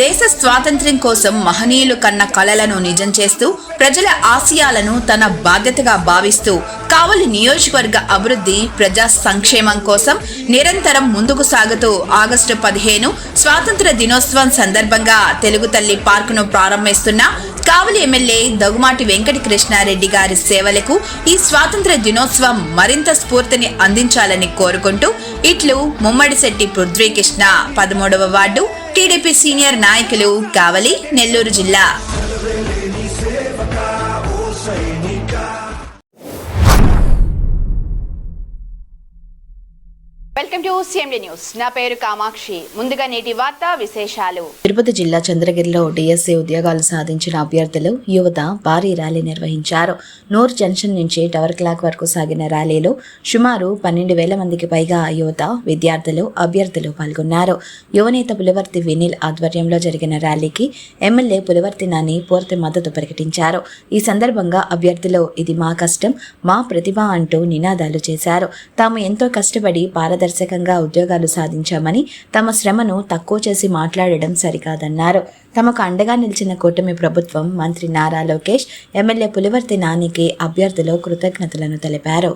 దేశ స్వాతంత్ర్యం కోసం మహనీయులు కన్న కలలను నిజం చేస్తూ ప్రజల ఆశయాలను తన బాధ్యతగా భావిస్తూ కావలి నియోజకవర్గ అభివృద్ధి ప్రజా సంక్షేమం కోసం నిరంతరం ముందుకు సాగుతూ ఆగస్టు 15 స్వాతంత్ర దినోత్సవం సందర్భంగా తెలుగు తల్లి పార్కును ప్రారంభిస్తున్న కావలి ఎమ్మెల్యే దగ్గుమాటి వెంకట కృష్ణారెడ్డి గారి సేవలకు ఈ స్వాతంత్ర దినోత్సవం మరింత స్ఫూర్తిని అందించాలని కోరుకుంటూ ఇట్లు Mummadisetti Prithvi Krishna 13వ ward TDP senior నాయకులు కావలి నెల్లూరు జిల్లా. Welcome to CMD news. నా పేరు కామాక్షి. ముందుగా నేటి వార్తా విశేషాలు. తిరుపతి జిల్లా చంద్రగిరిలో డిఎస్సి ఉద్యోగాలు సాధించిన అభ్యర్థులు యువత భారీ ర్యాలీ నిర్వహించారు. నూర్ జంక్షన్ నుంచి టవర్ క్లాక్ వరకు సాగిన ర్యాలీలో సుమారు 12,000 మందికి పైగా యువత, విద్యార్థులు, అభ్యర్థులు పాల్గొన్నారు. యువనేత పులివర్తి వినిల్ ఆధ్వర్యంలో జరిగిన ర్యాలీకి ఎమ్మెల్యే పులివర్తి నాని పూర్తి మద్దతు ప్రకటించారు. ఈ సందర్భంగా అభ్యర్థులు ఇది మా కష్టం, మా ప్రతిభ అంటూ నినాదాలు చేశారు. తాము ఎంతో కష్టపడి పారదర్శకంగా ఉద్యోగాలు సాధించామని, తమ శ్రమను తక్కువ చేసి మాట్లాడడం సరికాదన్నారు. తమకు అండగా నిలిచిన కూటమి ప్రభుత్వం, మంత్రి నారా లోకేష్, ఎమ్మెల్యే పులివర్తి నానికి అభ్యర్థులు కృతజ్ఞతలను తెలిపారు.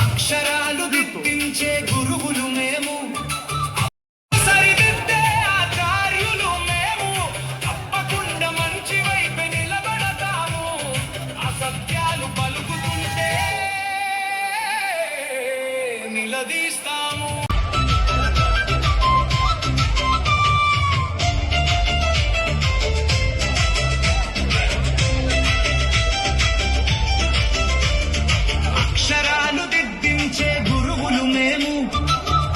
అక్షరాలు దిద్దించే గురువులు మేము, సరిదిద్దే ఆచార్యులు మేము, తప్పకుండా మంచి వైపు నిలబడతాము. అసత్యాలు పలుకుతుంటే నిలదీస్తాము. అక్షరాలు దిద్దించే గురువులు మేము,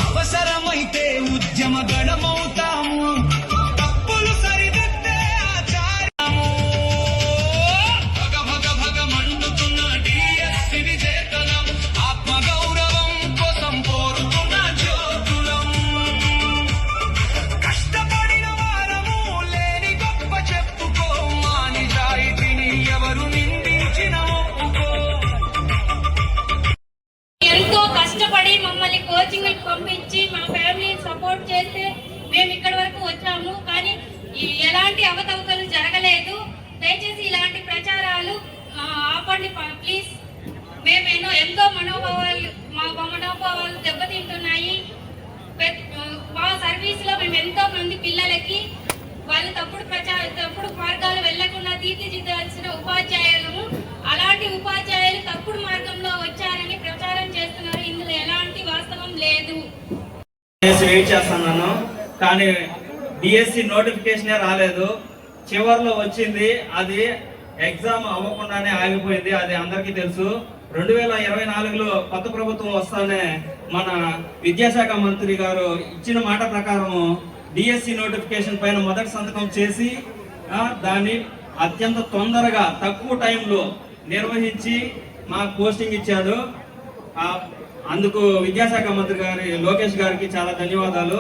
అవసరమైతే ఉద్యమ గణమవుతాము. తప్పులు సరిదిద్దే ఆచార్యము. భగ భగ భగ మండుతున్న డిఎస్సి విజేతలం, ఆత్మగౌరవం కోసం కోరుతున్న జ్యోతులం. కష్టపడిన వారము, లేని గొప్ప చెప్పుకో, మా నిజాయితీని ఎవరు నిందించిన ఒప్పుకో. ఎంతో కష్టపడి మమ్మల్ని కోచింగ్ పంపించి మా ఫ్యామిలీని సపోర్ట్ చేస్తే మేము ఇక్కడి వరకు వచ్చాము. కానీ ఎలాంటి అవతవకలు జరగలేదు. దయచేసి ఇలాంటి ప్రచారాలు ఆపండి ప్లీజ్. మేము ఎంతో మా మనోభావాలు దెబ్బతింటున్నాయి. మా సర్వీస్లో మేము ఎంతో మంది పిల్లలకి వాళ్ళు తప్పుడు మార్గాలు వెళ్లకుండా తీర్చిదిద్దాల్సిన ఉపాధ్యాయులము. అలాంటి ఉపాధ్యాయులు తప్పుడు మార్గంలో వచ్చారని ప్రచారం చేస్తున్నారు. ఇందులో ఎలాంటి వాస్తవం లేదు. వెయిట్ చేస్తున్నాను, కానీ డిఎస్సి నోటిఫికేషనే రాలేదు. చివరిలో వచ్చింది, అది ఎగ్జామ్ అవ్వకుండానే ఆగిపోయింది. అది అందరికీ తెలుసు. 2024లో కొత్త ప్రభుత్వం వస్తానే మన విద్యాశాఖ మంత్రి గారు ఇచ్చిన మాట ప్రకారం డిఎస్సి నోటిఫికేషన్ పైన మొదటి సంతకం చేసి దాన్ని అత్యంత తొందరగా తక్కువ టైంలో నిర్వహించి మాకు పోస్టింగ్ ఇచ్చాడు. అందుకు విద్యాశాఖ మంత్రి గారి లోకేష్ గారికి చాలా ధన్యవాదాలు.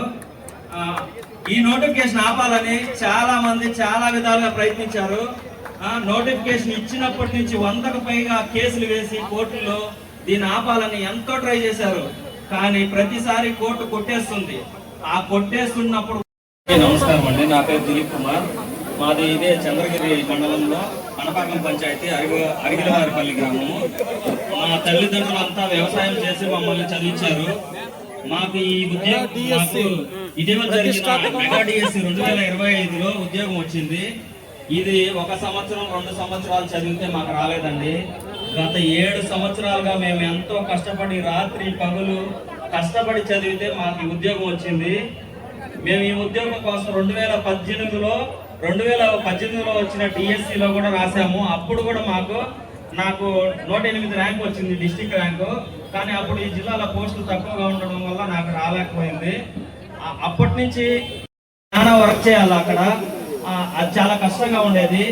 ఈ నోటిఫికేషన్ ఆపాలని చాలా మంది చాలా విధాలుగా ప్రయత్నించారు. నోటిఫికేషన్ ఇచ్చినప్పటి నుంచి 100కు పైగా కేసులు వేసి కోర్టులో దీన్ని ఆపాలని ఎంతో ట్రై చేశారు. కానీ ప్రతిసారి కోర్టు కొట్టేస్తుంది. ఆ కొట్టేస్తున్నప్పుడు. నమస్కారం అండి, నా పేరు దిలీప్ కుమార్. మాది ఇదే చంద్రగిరి మండలంలో అనపాకం పంచాయతీ అరిగిలవారిపల్లి గ్రామము. మా తల్లిదండ్రులంతా వ్యవసాయం చేసి మమ్మల్ని చదివించారు. మాకు ఈ ఉద్యోగం ఇటీవల జరిగిన మెగా డిఎస్సి 2025లో ఉద్యోగం వచ్చింది. ఇది 1 సంవత్సరం 2 సంవత్సరాలు చదివితే మాకు రాలేదండి. గత 7 సంవత్సరాలుగా మేము ఎంతో కష్టపడి రాత్రి పగలు కష్టపడి చదివితే మాకు ఈ ఉద్యోగం వచ్చింది. మేము ఈ ఉద్యోగం కోసం 2018లో వచ్చిన డిఎస్సిలో కూడా రాసాము. అప్పుడు కూడా నాకు 108 ర్యాంక్ వచ్చింది, డిస్ట్రిక్ట్ ర్యాంకు. కానీ అప్పుడు ఈ జిల్లాలో పోస్టులు తక్కువగా ఉండడం వల్ల నాకు రాలేకపోయింది. అప్పటి నుంచి చాలా వర్క్ చేయాలి అక్కడ. అది చాలా కష్టంగా ఉండేది.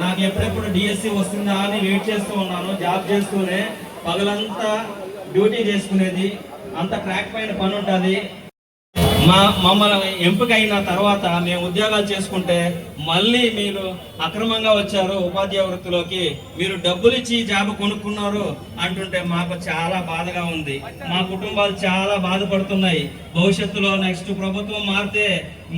నాకు ఎప్పుడెప్పుడు డిఎస్సి వస్తుందా అని వెయిట్ చేస్తూ ఉన్నాను. జాబ్ చేస్తూనే పగలంతా డ్యూటీ చేసుకునేది. అంత ట్రాక్ పైన పని ఉంటుంది. మమ్మల్ని ఎంపిక అయిన తర్వాత మేము ఉద్యోగాలు చేసుకుంటే మళ్ళీ మీరు అక్రమంగా వచ్చారు ఉపాధ్యాయ వృత్తిలోకి, మీరు డబ్బులు ఇచ్చి జాబ్ కొనుక్కున్నారు అంటుంటే మాకు చాలా బాధగా ఉంది. మా కుటుంబాలు చాలా బాధపడుతున్నాయి. భవిష్యత్తులో నెక్స్ట్ ప్రభుత్వం మారితే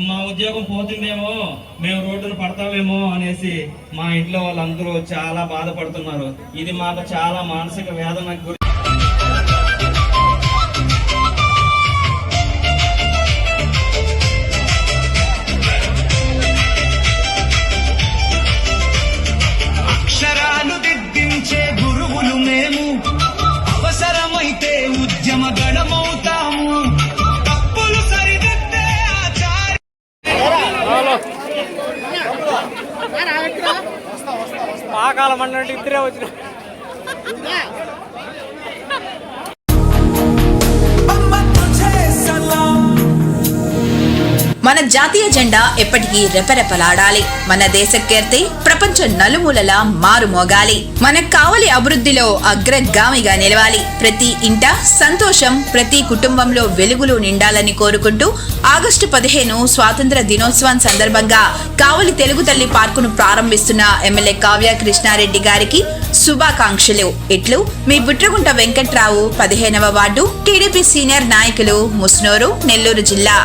మా ఉద్యోగం పోతుందేమో, మేము రోడ్డును పడతామేమో అనేసి మా ఇంట్లో వాళ్ళందరూ చాలా బాధపడుతున్నారు. ఇది మాకు చాలా మానసిక వేదన గురి. అక్షరాలు దిద్దించే గురువులు మేము, అవసరమైతే ఉద్యమ గణమవుతాము. తప్పులు సరిదిద్దే ఆచార్య. పాకాల మండలం ఇద్దరే వచ్చిన మన జాతీయ జెండా ఎప్పటికీ రెపరెపలాడాలి. మన దేశ కీర్తి ప్రపంచ నలుమూలలా మారుమోగాలి. మనకు కావలి అభివృద్ధిలో అగ్రగామిగా నిలవాలి. ప్రతి ఇంట సంతోషం, ప్రతి కుటుంబంలో వెలుగులు నిండాలని కోరుకుంటూ ఆగస్టు 15 స్వాతంత్ర దినోత్సవం సందర్భంగా కావలి తెలుగు తల్లి పార్కును ప్రారంభిస్తున్న ఎమ్మెల్యే కావ్య కృష్ణారెడ్డి గారికి శుభాకాంక్షలు. ఇట్లు మీ బుట్రగుంట వెంకట్రావు, 15వ వార్డు, టీడీపీ సీనియర్ నాయకులు, ముస్నూరు, నెల్లూరు జిల్లా.